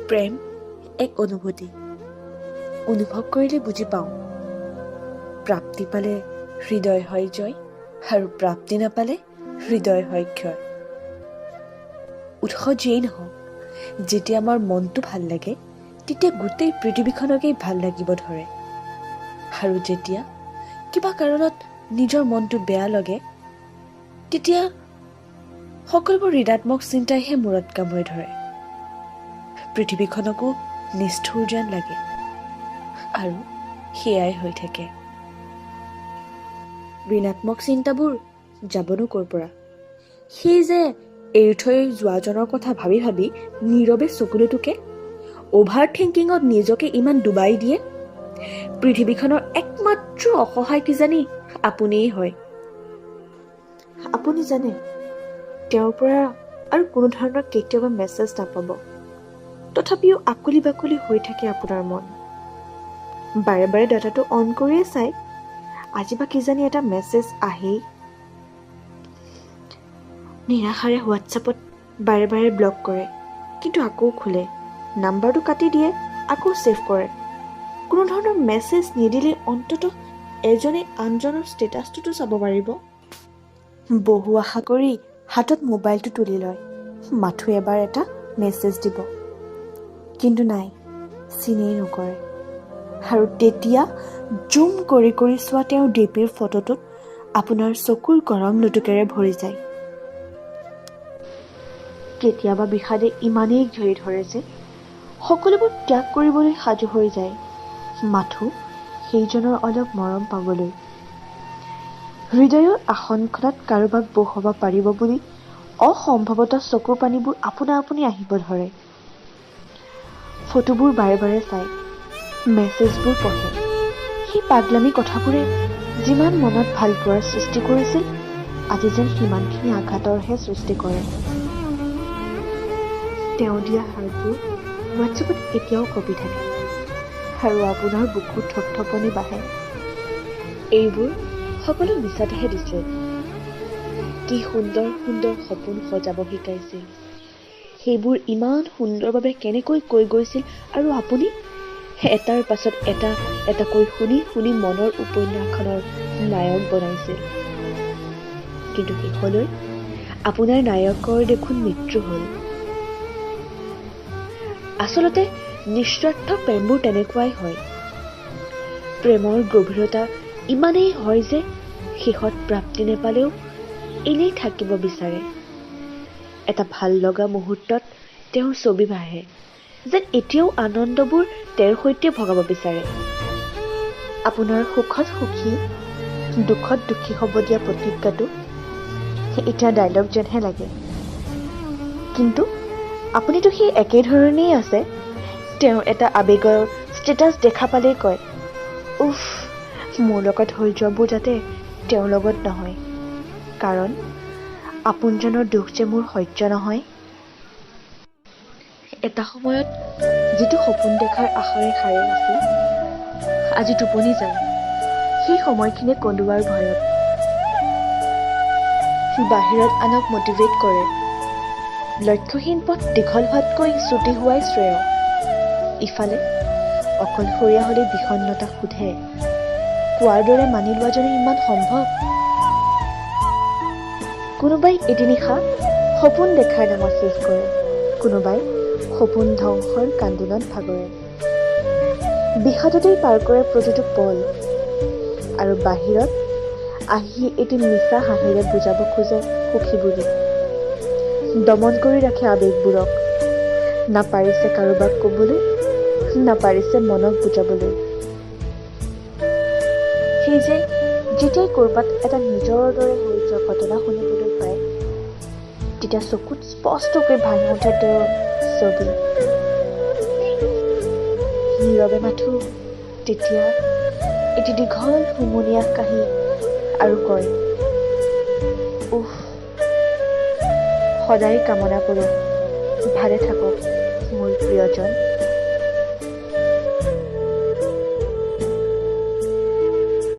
প্ৰেম এক অনুভূতি। অনুভৱ কৰিলে বুজি পাওঁ। প্ৰাপ্তি পালে হৃদয় হয় জয়, আৰু প্ৰাপ্তি নাপালে হৃদয় হয় ক্ষয়। উৎস যিয়েই নহওক, যেতিয়া আমাৰ মনটো ভাল লাগে তেতিয়া গোটেই পৃথিৱীখনকেই ভাল লাগিব ধৰে। আৰু যেতিয়া কিবা কাৰণত নিজৰ মনটো বেয়া লাগে তেতিয়া সকলোবোৰ ঋণাত্মক চিন্তাইহে মূৰত কামুৰি ধৰে। পৃথিৱীখনকো নিষ্ঠুৰ যেন লাগে, আৰু সেয়াই হৈ থাকে। ঋণাত্মক চিন্তাবোৰ যাবনো ক'ৰ পৰা? সেই যে এৰি থৈ যোৱাজনৰ কথা ভাবি ভাবি নীৰৱে চকুলো টুকে, অভাৰ থিংকিঙত নিজকে ইমান ডুবাই দিয়ে। পৃথিৱীখনৰ একমাত্ৰ অসহায় কিজানি আপুনিয়েই হয়। আপুনি জানে, তেওঁৰ পৰা আৰু কোনো ধৰণৰ কেতিয়াবা মেছেজ নাপাব, তথাপিও আকুলি বাকুলি হৈ থাকে আপোনাৰ মন। বাৰে বাৰে ডাটাটো অন কৰিয়ে চাই, আজি বা কিজানি এটা মেছেজ আহেই। নিৰাশাৰে হোৱাটছএপত বাৰে বাৰে ব্লক কৰে, কিন্তু আকৌ খোলে। নাম্বাৰটো কাটি দিয়ে, আকৌ ছেভ কৰে। কোনো ধৰণৰ মেছেজ নিদিলে অন্ততঃ এজনে আনজনৰ ষ্টেটাছটোতো চাব পাৰিব। বহু আশা কৰি হাতত মোবাইলটো তুলি লয়, মাথো এবাৰ এটা মেছেজ দিব, কিন্তু নাই, চিনেই নকৰে। আৰু তেতিয়া জুম কৰি কৰি চোৱা তেওঁৰ ডিপিৰ ফটোটোত আপোনাৰ চকুৰ গৰম লুটুকেৰে ভৰি যায়। কেতিয়াবা বিষাদে ইমানেই ঘেৰি ধৰে যে সকলোবোৰ ত্যাগ কৰিবলৈ সাজু হৈ যায়, মাথো সেইজনৰ অলপ মৰম পাবলৈ। হৃদয়ৰ আসনখনত কাৰোবাক বহুৱাব পাৰিব বুলি অসম্ভৱত চকুৰ পানীবোৰ আপোনা আপুনি আহিব ধৰে। ফটোবোৰ বাৰে বাৰে চাই, মেছেজবোৰ পঢ়ে। সেই পাগলামী কথাবোৰে যিমান মনত ভালপোৱাৰ সৃষ্টি কৰিছিল, আজি যেন সিমানখিনি আঘাতৰহে সৃষ্টি কৰে। তেওঁ দিয়া হাৰ্টবোৰ হোৱাটছএপত এতিয়াও কপি থাকে, আৰু আপোনাৰ বুকুত থপথপনি বাঢ়ে। এইবোৰ সকলো মিছাতেহে দিছিল। কি সুন্দৰ সুন্দৰ সপোন সজাব শিকাইছিল, সেইবোৰ ইমান সুন্দৰভাৱে কেনেকৈ কৈ গৈছিল, আৰু আপুনি এটাৰ পাছত এটা এটাকৈ শুনি শুনি মনৰ উপন্যাসখনৰ নায়ক বনাইছিল। কিন্তু শেষলৈ আপোনাৰ নায়কৰ দেখোন মৃত্যু হ'ল। আচলতে নিস্বাৰ্থ প্ৰেমবোৰ তেনেকুৱাই হয়। প্ৰেমৰ গভীৰতা ইমানেই হয় যে শেষত প্ৰাপ্তি নেপালেও এনেই থাকিব বিচাৰে। এটা ভাল লগা মুহূৰ্তত তেওঁৰ ছবি ভাহে, যেন এতিয়াও আনন্দবোৰ তেওঁৰ সৈতে ভগাব বিচাৰে। আপোনাৰ সুখত সুখী, দুখত দুখী হ'ব দিয়া প্ৰতিজ্ঞাটো এতিয়া ডাইলগ যেনহে লাগে। কিন্তু আপুনিতো সেই একেধৰণেই আছে। তেওঁ এটা আৱেগৰ ষ্টেটাছ দেখা পালেই কয়, উফ, মোৰ লগত হৈ যোৱাবোৰ যাতে তেওঁৰ লগত নহয়, কাৰণ আপোনজনৰ দুখ যে মোৰ সহ্য নহয়। এটা সময়ত যিটো সপোন দেখাৰ আশাৰে সাৰে আছিল, আজি টোপনি যায় সেই সময়খিনি কন্দুৱাৰ ভয়ত। বাহিৰত আনক মটিভেট কৰে, লক্ষ্যহীন পথ দীঘল হোৱাতকৈ ছুটি হোৱাই শ্ৰেয়। ইফালে অকলশৰীয়া হ'লে বিষণ্ণতাক সোধে, কোৱাৰ দৰে মানি লোৱাজনে ইমান সম্ভৱ? কোনোবাই এটি নিশা সপোন দেখাৰ নামত শেষ কৰে, কোনোবাই সপোন ধ্বংসৰ কান্দোনত ভাগৰে। বিষাদতেই পাৰ কৰে প্ৰতিটো পল, আৰু বাহিৰত আহি এটি মিছা হাঁহিৰে বুজাব খোজে সুখী বুলি। দমন কৰি ৰাখে আৱেগবোৰক, নাপাৰিছে কাৰোবাক ক'বলৈ, নাপাৰিছে মনক বুজাবলৈ। সেই যে যেতিয়াই ক'ৰবাত এটা নিজৰ দৰে হৈ যোৱা ঘটনা শুনিবলৈ পায়, তেতিয়া চকুত স্পষ্টকৈ ভাহি উঠে তেওঁৰ ছবি। নীৰৱে মাথো তেতিয়া এটি দীঘল হুমুনিয়াহ কাহি আৰু কয়, উফ, সদায় কামনা কৰোঁ ভালে থাকক মোৰ প্ৰিয়জন।